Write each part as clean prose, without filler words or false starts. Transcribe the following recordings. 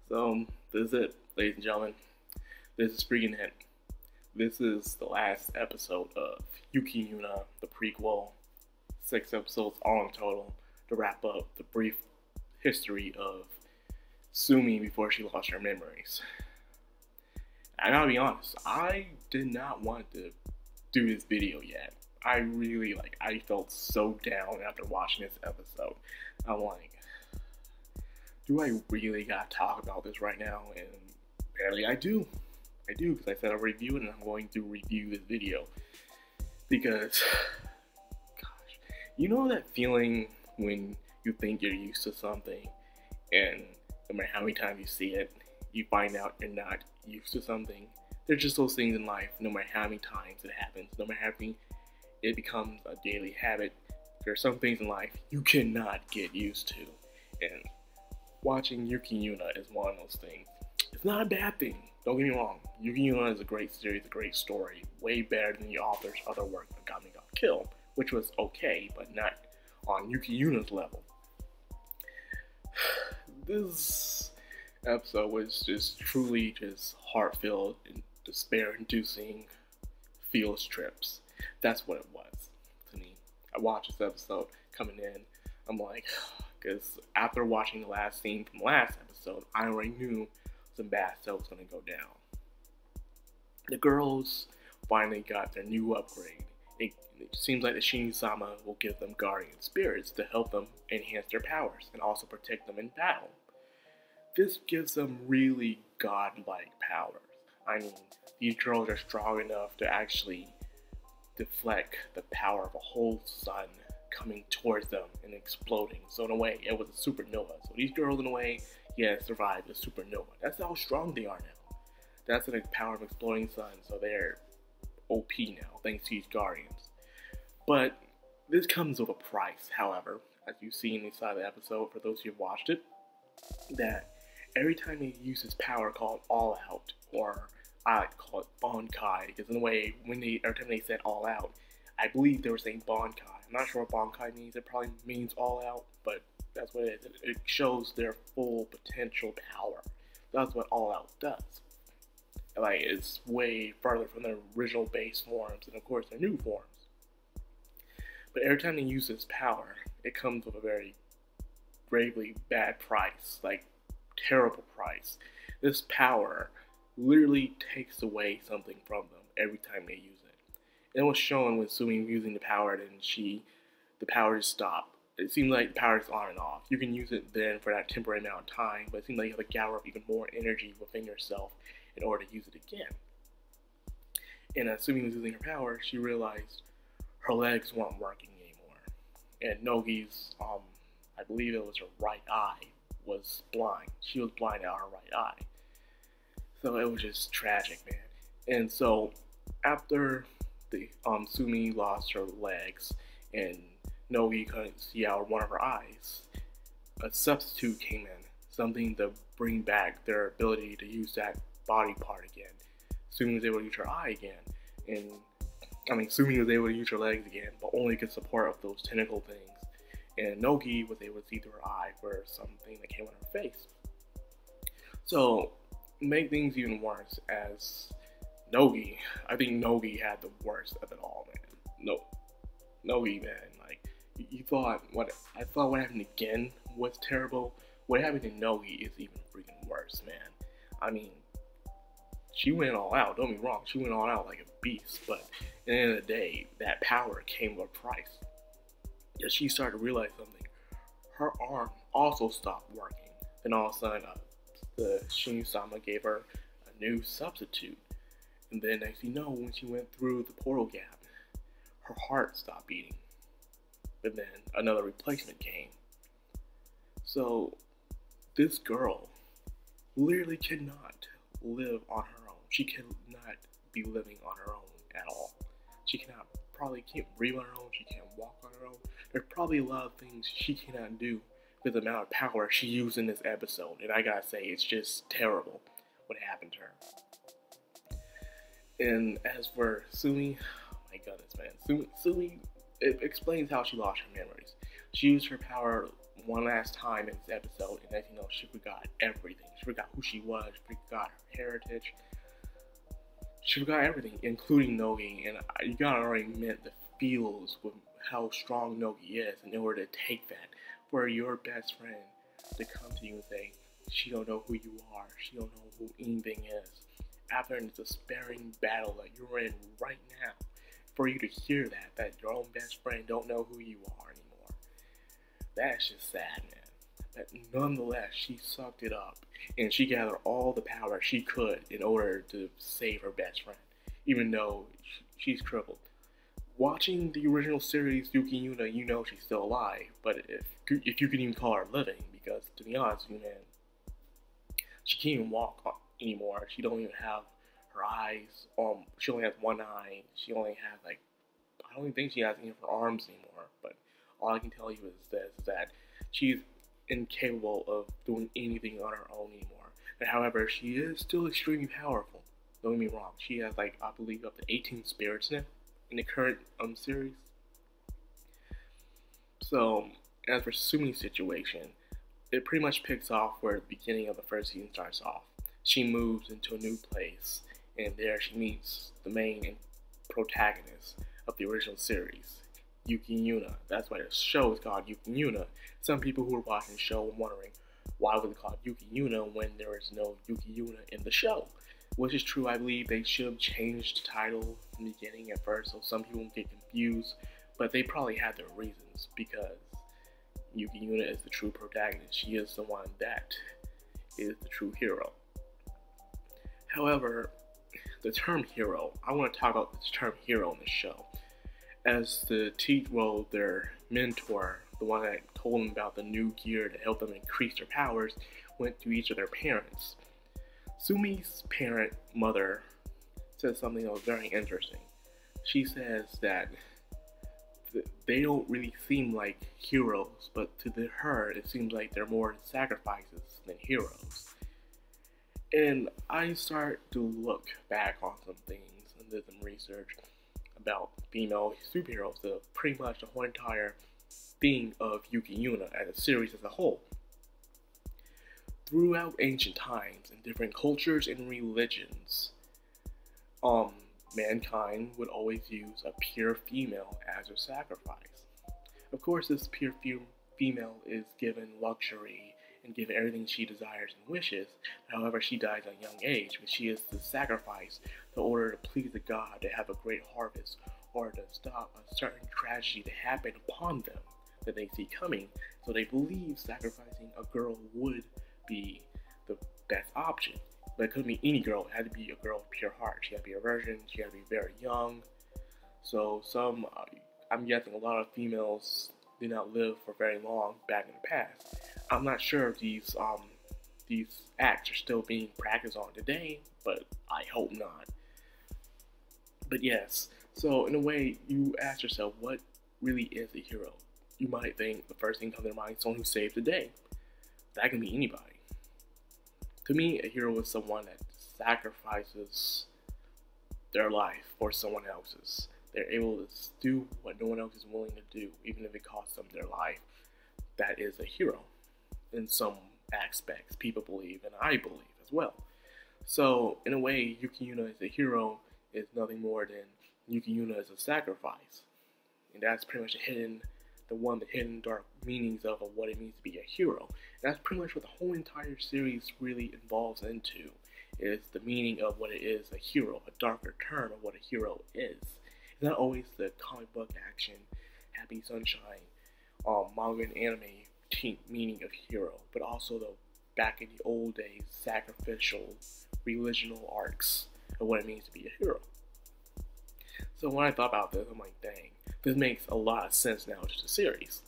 So this is it, ladies and gentlemen. This is freaking it. This is the last episode of YUUKI YUUNA, the prequel. 6 episodes all in total to wrap up the brief history of Sumi before she lost her memories. I gotta be honest, I did not want to do this video yet. I felt so down after watching this episode. I'm like, do I really gotta talk about this right now? And apparently I do, because I said I'll review it, and I'm going to review this video. Because, gosh, you know that feeling when you think you're used to something, and no matter how many times you see it, you find out you're not used to something? There's just those things in life, no matter how many times it happens, no matter how many, it becomes a daily habit. There are some things in life you cannot get used to, and watching YUUKI YUUNA is one of those things. It's not a bad thing, don't get me wrong. YUUKI YUUNA is a great series, a great story, way better than the author's other work, Got Killed, which was okay, but not on YUUKI YUUNA's level. This episode was just truly just heart-filled and despair-inducing field trips. That's what it was to me. I watched this episode coming in. I'm like, because after watching the last scene from the last episode, I already knew some bad stuff was going to go down. The girls finally got their new upgrade. It seems like the Shini-sama will give them guardian spirits to help them enhance their powers and also protect them in battle. This gives them really godlike powers. I mean, these girls are strong enough to actually deflect the power of a whole sun coming towards them and exploding. So in a way, it was a supernova. So these girls, in a way, survived a supernova. That's how strong they are now. That's the power of exploding sun. So they're OP now, thanks to these guardians. But this comes with a price, however, as you see in the side of the episode, for those who have watched it, that every time he uses power called All Out, or I like to call it Bonkai, because in a way, every time they said All Out, I believe they were saying Bonkai. I'm not sure what Bonkai means. It probably means All Out, but that's what it is. It shows their full potential power. That's what All Out does. Like, it's way further from their original base forms, and of course their new forms. But every time they use this power, it comes with a very gravely bad price, like terrible price. This power literally takes away something from them every time they use it. And it was shown with Sumi using the power, then the power just stopped. It seemed like the power is on and off. You can use it then for that temporary amount of time, but it seemed like you have to gather up even more energy within yourself in order to use it again. And as Sumi was using her power, she realized her legs weren't working anymore. And Nogi's, I believe it was her right eye, was blind. She was blind out her right eye. So it was just tragic, man. And so after the Sumi lost her legs and Nogi couldn't see out one of her eyes, a substitute came in, something to bring back their ability to use that body part again. Sumi was able to use her eye again, and Sumi was able to use her legs again, but only with support of those tentacle things. And Nogi was able to see through her eye for something that came on her face. So, make things even worse, as Nogi, I think Nogi had the worst of it all, man. Nogi, man, like, you thought what happened again was terrible. What happened to Nogi is even freaking worse, man. I mean, she went all out, don't be wrong, she went all out like a beast, but at the end of the day, that power came with a price. As she started to realize something, her arm also stopped working. Then all of a sudden, the Shini-sama gave her a new substitute. And then next you know, when she went through the portal gap, her heart stopped beating. But then another replacement came. So this girl literally cannot live on her own. She cannot be living on her own at all. She probably can't breathe on her own. She can't walk on her own. There's probably a lot of things she cannot do with the amount of power she used in this episode. And I gotta say, it's just terrible what happened to her. And as for Sumi, oh my goodness, man. Sumi, it explains how she lost her memories. She used her power one last time in this episode, and as you know, she forgot everything. She forgot who she was, she forgot her heritage, she forgot everything, including Nogi, and you gotta already admit the feels with how strong Nogi is in order to take that for your best friend to come to you and say, she don't know who you are, she don't know who anything is. After a despairing battle that you're in right now, for you to hear that your own best friend don't know who you are anymore, that's just sad, man. But nonetheless, she sucked it up, and she gathered all the power she could in order to save her best friend, even though she's crippled. Watching the original series, YUUKI YUUNA, you know she's still alive, but if you can even call her living, because to be honest with you, man, she can't even walk anymore. She don't even have her eyes. She only has one eye. She only has I don't even think she has any of her arms anymore. But all I can tell you is this: is that she's incapable of doing anything on her own anymore. But however, she is still extremely powerful. Don't get me wrong. She has I believe up to 18 spirits now in the current series. So as for Sumi's situation, it pretty much picks off where the beginning of the first season starts off. She moves into a new place, and there she meets the main protagonist of the original series, YUUKI YUUNA. That's why the show is called YUUKI YUUNA. Some people who are watching the show are wondering, why was it called YUUKI YUUNA when there is no YUUKI YUUNA in the show? Which is true. I believe they should have changed the title in the beginning at first, so some people won't get confused, but they probably had their reasons, because YUUKI YUUNA is the true protagonist. She is the one that is the true hero. However, the term hero, I want to talk about this term hero in the show. As their mentor, the one that told them about the new gear to help them increase their powers, went to each of their parents. Sumi's mother says something that was very interesting. She says that they don't really seem like heroes, but to her it seems like they're more sacrifices than heroes. And I start to look back on some things and did some research about female superheroes, pretty much the whole entire thing of YUUKI YUUNA as a series as a whole. Throughout ancient times, in different cultures and religions, mankind would always use a pure female as a sacrifice. Of course, this pure female is given luxury and given everything she desires and wishes. However, she dies at a young age, but she is the sacrifice in order to please the god, to have a great harvest, or to stop a certain tragedy to happen upon them that they see coming. So they believe sacrificing a girl would be the best option. But it couldn't be any girl. It had to be a girl of pure heart. She had to be a virgin. She had to be very young. So I'm guessing a lot of females did not live for very long back in the past. I'm not sure if these acts are still being practiced on today, but I hope not. But yes, so in a way, you ask yourself, what really is a hero? You might think the first thing comes to mind is someone who saved the day. That can be anybody. To me, a hero is someone that sacrifices their life for someone else's. They're able to do what no one else is willing to do, even if it costs them their life. That is a hero. In some aspects, people believe, and I believe as well. So, in a way, YUUKI YUUNA as a hero is nothing more than YUUKI YUUNA as a sacrifice. And that's pretty much the hidden dark meanings of what it means to be a hero. And that's pretty much what the whole entire series really involves into, is the meaning of what it is a hero, a darker term of what a hero is. It's not always the comic book action, happy sunshine, manga and anime meaning of hero, but also the back in the old days sacrificial, religional arcs of what it means to be a hero. So when I thought about this, I'm like, dang, this makes a lot of sense now to the series.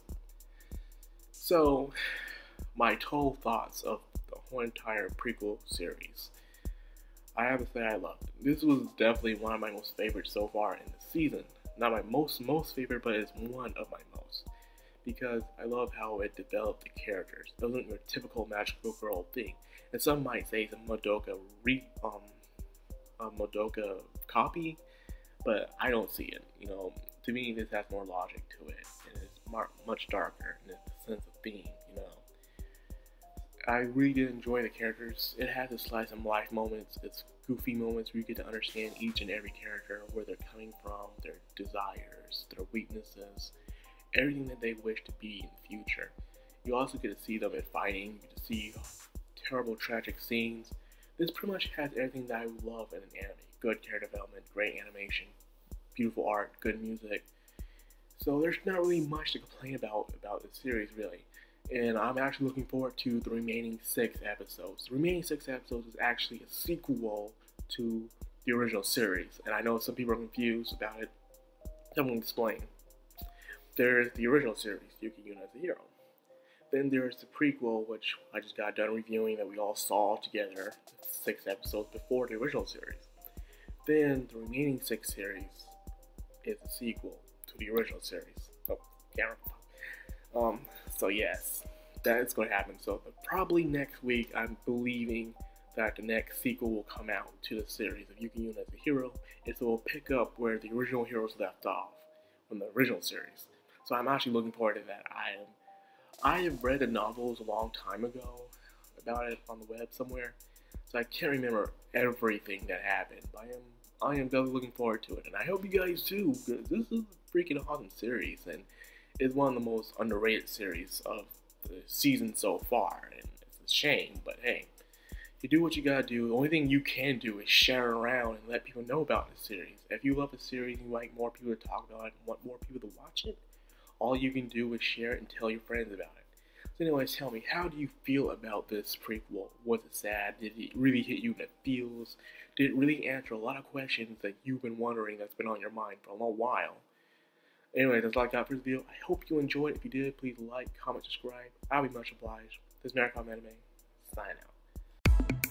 So, my total thoughts of the whole entire prequel series. I have to say I loved it. This was definitely one of my most favorites so far in the season. Not my most favorite, but it's one of my most. Because I love how it developed the characters. It wasn't your typical magical girl thing. And some might say it's a Madoka copy, but I don't see it. You know, to me, this has more logic to it, and it's much darker, and it's sense of theme, you know. I really did enjoy the characters. It has its slice of life moments, its goofy moments where you get to understand each and every character, where they're coming from, their desires, their weaknesses, everything that they wish to be in the future. You also get to see them in fighting, you get to see terrible, tragic scenes. This pretty much has everything that I would love in an anime. Good character development, great animation, beautiful art, good music. So there's not really much to complain about this series, really. And I'm actually looking forward to the remaining 6 episodes. The remaining 6 episodes is actually a sequel to the original series. And I know some people are confused about it. I'm going to explain. There's the original series, YUUKI YUUNA as a hero. Then there's the prequel, which I just got done reviewing, that we all saw together 6 episodes before the original series. Then the remaining 6 series is a sequel to the original series. Oh, camera. So yes, that is going to happen. So probably next week, I'm believing that the next sequel will come out to the series of YUUKI YUUNA as a hero, and so we'll pick up where the original heroes left off from the original series. So I'm actually looking forward to that. I have read the novels a long time ago about it on the web somewhere, so I can't remember everything that happened. But I am definitely looking forward to it, and I hope you guys too, because this is a freaking awesome series, and it's one of the most underrated series of the season so far, and it's a shame, but hey, you do what you gotta do. The only thing you can do is share it around and let people know about the series. If you love the series and you like more people to talk about it and want more people to watch it, all you can do is share it and tell your friends about it. So anyways, tell me, how do you feel about this prequel? Was it sad? Did it really hit you in the feels? Did it really answer a lot of questions that you've been wondering, that's been on your mind for a long while? Anyway, that's all I got for this video. I hope you enjoyed. If you did, please like, comment, subscribe. I'll be much obliged. This is Madcrownxox Anime. Sign out.